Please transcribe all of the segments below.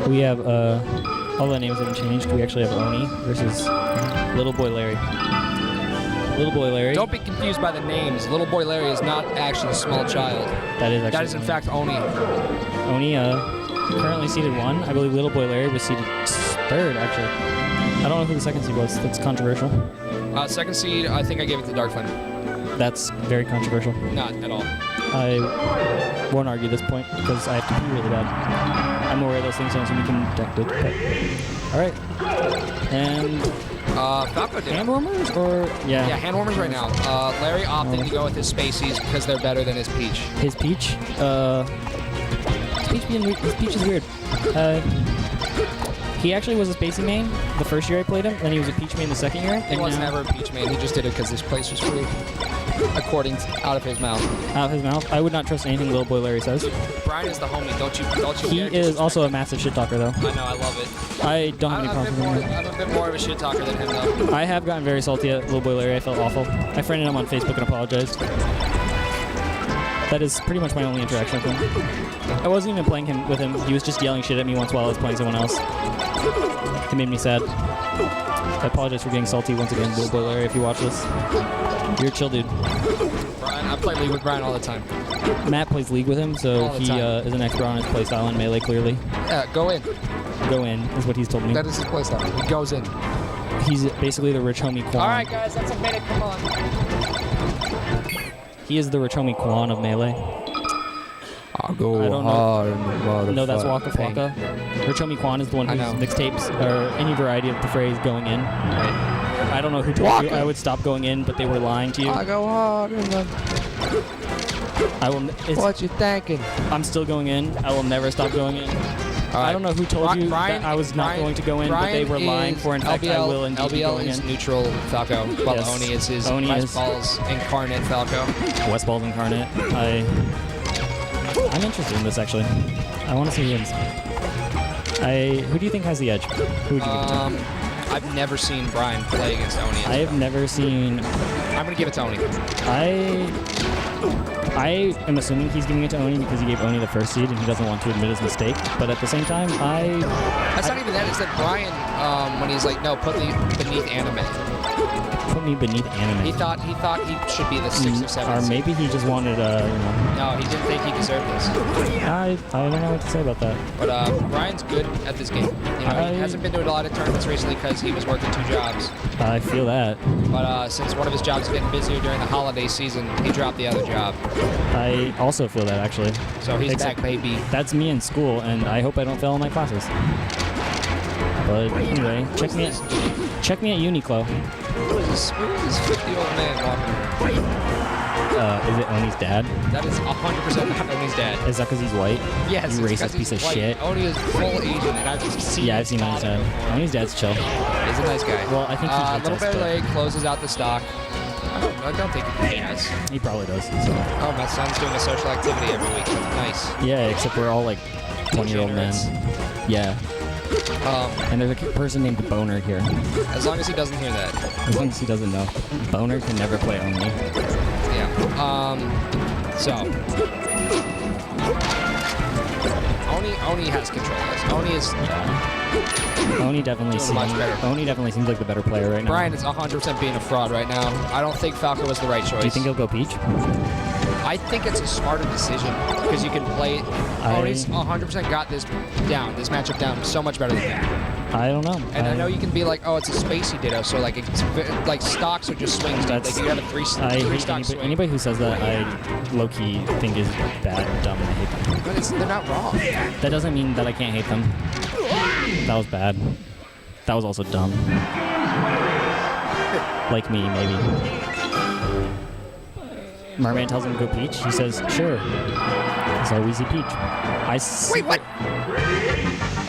We have, all the names haven't changed. We actually have Oni versus Little Boy Larry. Little Boy Larry. Don't be confused by the names. Little Boy Larry is not actually a small child. That is actually. That is in fact Oni. Oni, currently seeded 1. I believe Little Boy Larry was seeded 3rd, actually. I don't know who the 2nd seed was. That's controversial. 2nd seed, I think I gave it to Dark Flame. That's very controversial. Not at all. I won't argue this point because I have to pee really bad. I'm aware of those things, so we can detect it. But. All right. And Falco did. hand warmers or Yeah, hand warmers right now. Larry opted to go with his Spaceys because they're better than his Peach. His Peach. His Peach is weird. He actually was a Spacey main the first year I played him, then he was a Peach main the 2nd year. He was never a Peach main. He just did it because this place was free. According to, out of his mouth. Out of his mouth? I would not trust anything Little Boy Larry says. Brian is the homie. Don't you? He is also a massive shit talker, though. I know. I love it. I don't have any problems with him. I'm a bit more of a shit talker than him, though. I have gotten very salty at Little Boy Larry. I felt awful. I friended him on Facebook and apologized. That is pretty much my only interaction with him. I wasn't even playing with him. He was just yelling shit at me once while I was playing someone else. It made me sad. I apologize for getting salty once again, Little Boy Larry, if you watch this. You're a chill dude. Brian, I play League with Brian all the time. Matt plays League with him, so he is an expert on his playstyle in Melee, clearly. Yeah, go in. Go in, is what he's told me. That is his playstyle. He goes in. He's basically the rich homie Quan. All right, guys, that's a minute. Come on. He is the rich homie Quan of Melee. I'll go hard in the motherfucker. No, that's Waka Flocka. Rich homie Quan is the one whose mixtapes or any variety of the phrase going in. Right. I don't know who told you I would stop going in, but they were lying to you. I go hard in the... I will. What you thinking? I'm still going in. I will never stop going in. I don't know who told you that I was not going to go in, but they were lying for. In fact, I will indeed be going in. LBL is neutral Falco, while Oni is his West Balls incarnate Falco. West Balls incarnate. I'm interested in this, actually. I want to see who wins. Who do you think has the edge? Who would you give it to? I've never seen Brian play against Oni. I have never seen... I'm going to give it to Oni. I am assuming he's giving it to Oni because he gave Oni the 1st seed and he doesn't want to admit his mistake. But at the same time, That's not even that. It's that Brian, when he's like, no, put me beneath anime. Put me beneath anime. He thought he should be the 6th or 7th. Or maybe he just wanted, No, he didn't think he deserved this. I don't know what to say about that. But Brian's good at this game. You know, he hasn't been to a lot of tournaments recently because he was working 2 jobs. I feel that. But since one of his jobs is getting busier during the holiday season, he dropped the other job. I also feel that, actually. So he's back, baby. That's me in school, and I hope I don't fail in my classes. But anyway, check me at Uniqlo. Who is this 50-year-old man walking around? Is it Oni's dad? That is 100% not Oni's dad. Is that because he's white? Yes. You racist piece of shit. Oni is full Asian, and I've seen. Yeah, I've seen Oni's dad. Oni's dad's chill. He's a nice guy. Well, I think he hates Little us, Bear Leg closes out the stock. I don't think he does. He probably does. So. Oh, my son's doing a social activity every week. That's nice. Yeah, except we're all like 20-year-old men. Yeah. And there's a person named Boner here. As long as he doesn't hear that. As long as he doesn't know. Boner can never play Oni. Yeah. So. Oni has control of this. Oni is... Oni definitely seems like the better player right now. Brian is 100% being a fraud right now. I don't think Falco was the right choice. Do you think he'll go Peach? I think it's a smarter decision because you can play it. Oni's 100% got this matchup down so much better than me. I don't know. And I know you can be like, oh, it's a spacey ditto, so like stocks are just swings. Like you have a three stock swing. Anybody who says that, I low-key think is bad and dumb, and I hate them. But they're not wrong. That doesn't mean that I can't hate them. That was bad. That was also dumb. Like me, maybe. Merman tells him to go Peach. He says, sure. So we see Peach. Wait, what?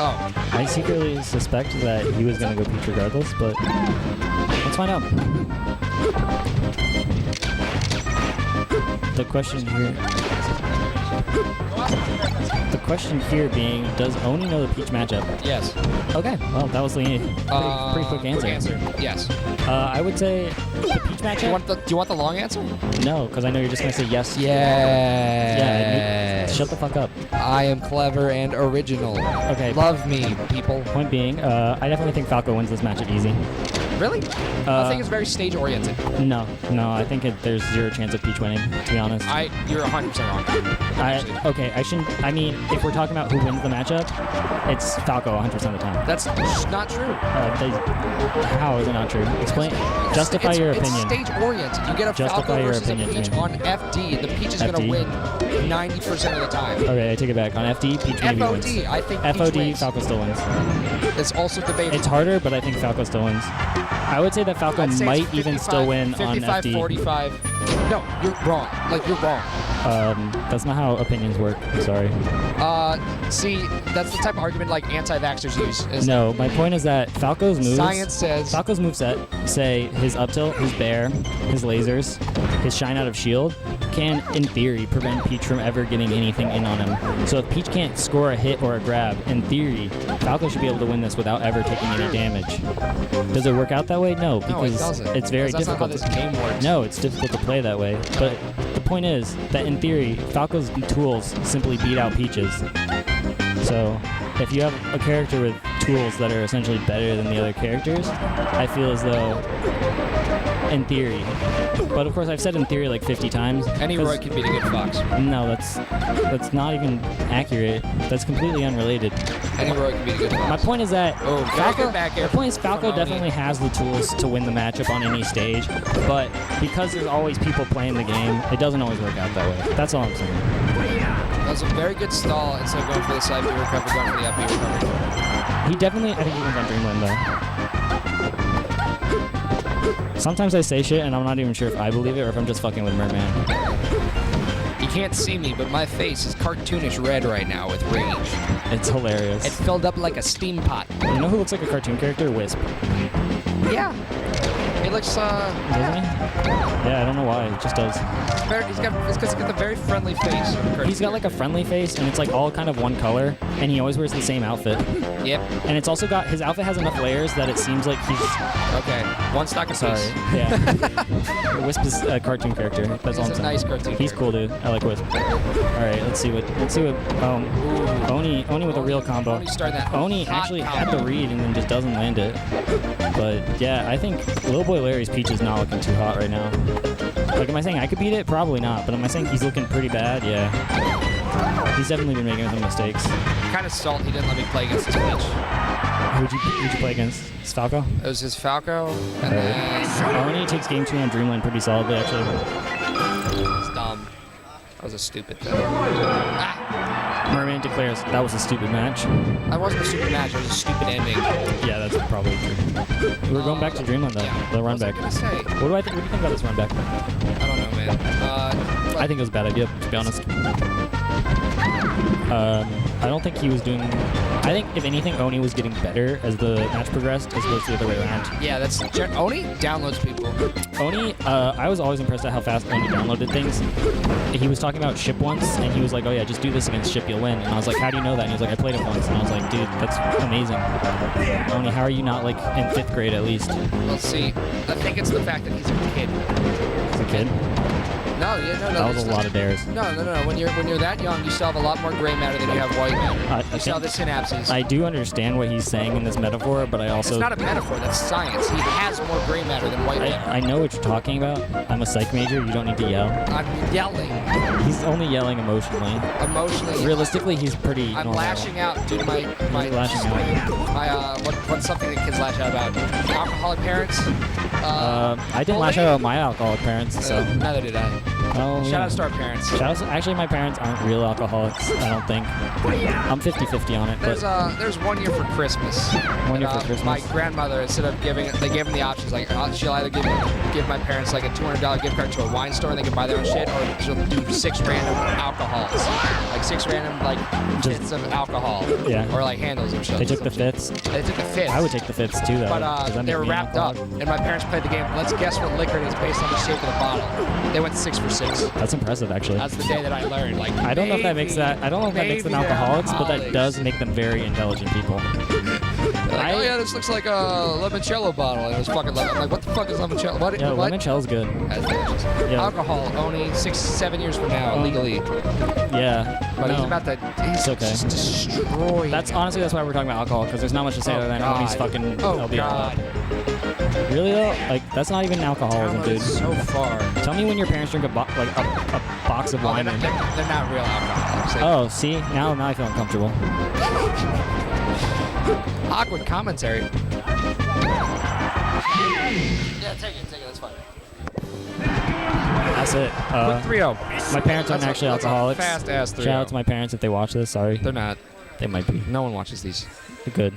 Oh. I secretly suspect that he was going to go Peach regardless, but let's find out. The question here... The question here being, does Oni know the Peach matchup? Yes. Okay, well, that was the pretty quick answer. Yes. I would say the Peach matchup. Do you want the long answer? No, because I know you're just going to say yes. Yeah. Shut the fuck up. I am clever and original. Okay. Love me, people. Point being, I definitely think Falco wins this matchup easy. Really? I think it's very stage-oriented. No, I think there's zero chance of Peach winning, to be honest. You're 100% wrong. I mean, if we're talking about who wins the matchup, it's Falco 100% of the time. That's not true. How is it not true? Explain. Justify your opinion. It's stage-oriented. You get a Falco versus a Peach on FD. The Peach is going to win 90% of the time. Okay, I take it back. On FD, Peach maybe wins. FOD, I think Peach FOD, wins. Falco still wins. It's also debatable. It's harder, but I think Falco still wins. I would say that Falco might even still win on FD. 45. No, you're wrong. You're wrong. That's not how opinions work. I'm sorry. See, that's the type of argument anti-vaxxers use. No, my point is that Falco's moves. Science says. Falco's moveset, say his up tilt, his bear, his lasers, his shine out of shield, can, in theory, prevent Peach from ever getting anything in on him. So if Peach can't score a hit or a grab, in theory, Falco should be able to win this without ever taking any damage. Does it work out that way? No, because it's very difficult. That's not how this game works. No, it's difficult to play that way. But the point is that in theory, Falco's tools simply beat out Peach's. So if you have a character with tools that are essentially better than the other characters, I feel as though, in theory, but of course I've said in theory 50 times. Any Roy can beat a good Fox. No, that's not even accurate. That's completely unrelated. Any Roy can beat a good Fox. My point is that Falco definitely has the tools to win the matchup on any stage, but because there's always people playing the game, it doesn't always work out that way. That's all I'm saying. That was a very good stall instead of going for the side B recovery, going for the up B recovery. I think he wins on Dreamland though. Sometimes I say shit and I'm not even sure if I believe it or if I'm just fucking with Merman. You can't see me, but my face is cartoonish red right now with rage. It's hilarious. It filled up like a steam pot. You know who looks like a cartoon character? Wisp. Yeah. He looks, Doesn't he? Yeah, I don't know why. It just does. He's got the very friendly face. He's got a friendly face, and it's all kind of one color, and he always wears the same outfit. Yep. And it's also got, his outfit has enough layers that it seems like he's... Okay, one stock of Sorry. Yeah. Wisp is a cartoon character. That's all I'm saying. He's a nice cartoon He's cool, dude. I like Wisp. Alright, let's see what, Oni with a real combo. Oni actually had the read and then just doesn't land it. But yeah, I think Lil Boy Larry's Peach is not looking too hot right now. Am I saying I could beat it? Probably not. But am I saying he's looking pretty bad? Yeah. He's definitely been making some mistakes. Kind of salt he didn't let me play against his Peach. Who'd you play against? His Falco? It was his Falco, and then... Oni takes game 2 on Dreamland pretty solidly, actually. It's dumb. That was a stupid thing. Ah! Merman declares that was a stupid match. That wasn't a stupid match, it was a stupid ending. Yeah, that's probably true. We're going back to Dreamland, though. Yeah. The run back. What was I gonna say? What do you think about this run back? I don't know, man. I think it was a bad idea, to be honest. I don't think he was doing... I think, if anything, Oni was getting better as the match progressed, as opposed to the other way around. Yeah, that's... Oni downloads people. Oni, I was always impressed at how fast Oni downloaded things. He was talking about Ship once, and he was like, oh yeah, just do this against Ship, you'll win. And I was like, how do you know that? And he was like, I played it once. And I was like, dude, that's amazing. Oni, how are you not, in 5th grade at least? Well, see, I think it's the fact that he's a kid. He's a kid? No. That was a lot of dares. No. When you're that young, you still have a lot more gray matter than you have white matter. You still have the synapses. I do understand what he's saying in this metaphor, but I also... It's not a metaphor. That's science. He has more gray matter than white matter. I know what you're talking about. I'm a psych major. You don't need to yell. I'm yelling. He's only yelling emotionally. Emotionally. Realistically, he's pretty I'm normal. lashing out due to my lashing out. What's something that kids lash out about? Alcoholic parents. I didn't lash out about my alcoholic parents, so... Neither did I. Oh, Shout out to our parents. Actually, my parents aren't real alcoholics, I don't think. I'm 50-50 on it. There's 1 year for Christmas. 1 year for Christmas. My grandmother, instead of they gave them the options, she'll either give my parents a $200 gift card to a wine store and they can buy their own shit, or she'll do 6 random alcohols. 6 random, bits of alcohol. Yeah. Or, handles and shit. They took the fifths? They took the fifths. I would take the fifths, too, though. But they were wrapped up, and my parents played the game, let's guess what liquor it is based on the shape of the bottle. They went 6 for 6. 6. That's impressive, actually. That's the day that I learned. Like, I don't know if that makes that. I don't know if that makes them alcoholics, but that does make them very intelligent people. Like, oh yeah, this looks like a limoncello bottle. And it was fucking. I'm like, what the fuck is limoncello? What? Yeah, what? limoncello's good. That's delicious. Yeah. Alcohol only 6-7 years from now legally. Yeah. But he's no. about to. He's It's okay. just destroying. That's honestly that's why we're talking about alcohol, because there's not much to say other than when he's fucking LBL. God. Really though? Like that's not even alcoholism, dude. So far. Tell me when your parents drink a box of Oh, wine. they're not real alcoholics. Oh, see, now I feel uncomfortable. Awkward commentary. Yeah, take it. That's fine. That's it. Quick 3-0. My parents aren't actually alcoholics. Fast ass 3-0. Shout out to my parents if they watch this. Sorry. They're not. They might be. No one watches these. They're good.